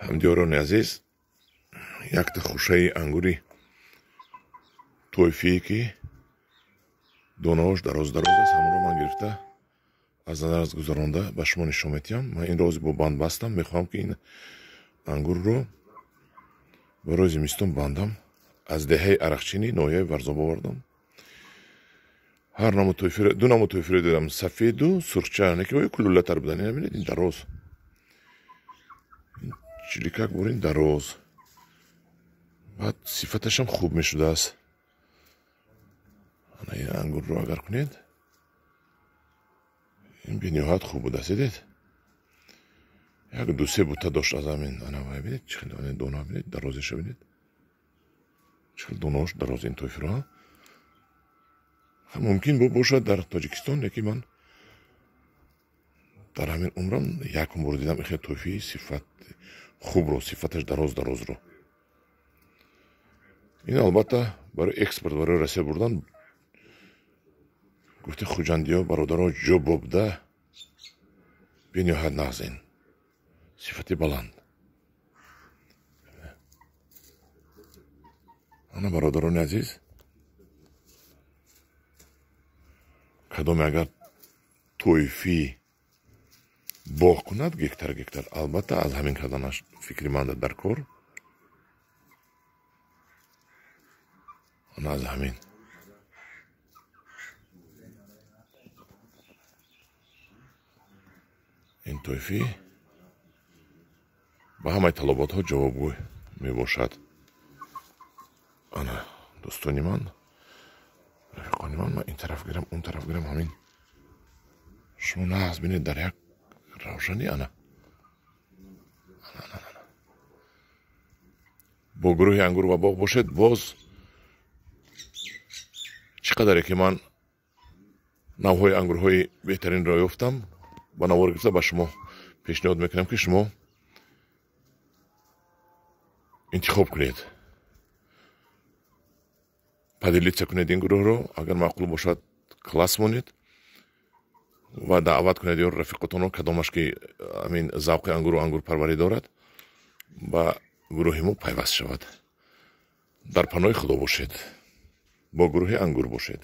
ҳамдиёрони азиз, якта хушаи ангури тӯйфие ки донаҳош дароз-дароз аст, ҳамонро ман гирифта аз назар гузаронда ба шумо нишон медиҳам. Ман инро бо банд бастам. Мехоҳам ки ин ангурро барои зимистон бандам. Аз деҳаи Арақчинӣ, ноҳияи Варзоб овардам. ҳар намо тӯйфиро, ду намо тӯйфиро дидам, сафеду сурхча, неки кулулатар буданд. Ина бинед, ин дароз, чиликак бор ин дароз, баъд сифаташам хуб мешудааст. ана ин ангурро агар кунед, ин бениҳоят хуб будааст. дидед, як ду-се бута дошт аз ҳамин. ана бинед, чӣ хел донаҳо бинед, дарозиша бинед, чӣ хел донаҳош дароз ин тӯйфиро. мумкин бошад дар Тоҷикистон, лекин ман дар ҳамин умрам якум бор дидам ин хел тӯйфии сифат хубро, сифаташ дароз-дарозро. ин албатта барои экспорт, барои Россия бурдан гуфти хуҷандиҳо, бародарҳо ҷо бобда бениҳоят нағзин, сифати баланд. ана бародарони азиз, кадоме агар тӯйфӣ боғ кунад гектар, албатта аз ҳамин карданаш фикри манда дар кор. ана аз ҳамин ин тӯйфӣ ба ҳамаи талаботҳо ҷавобгӯ мебошад. ана дӯстони ман, рафиқони ман ин тараф гирам, он тараф гирам, ҳамин шумо нағз бинед дар як равшанӣ. ана бо гурӯҳи ангур ва боғ бошед. боз чӣ қадаре ки ман навъҳои ангурҳои беҳтаринро ёфтам, ба навор гирифта ба шумо пешниҳод мекунам ки шумо интихоб кунед, падилитса кунед ин гурӯҳро. агар маъқул бошад, класс монед ва даъват кунед ёр рафиқотонро, кадомаш ки ҳамин завқи ангуру ангурпарварӣ дорад, ба гурӯҳи мо пайваст шавад. дар паноҳи худо бошед, бо гурӯҳи ангур бошед.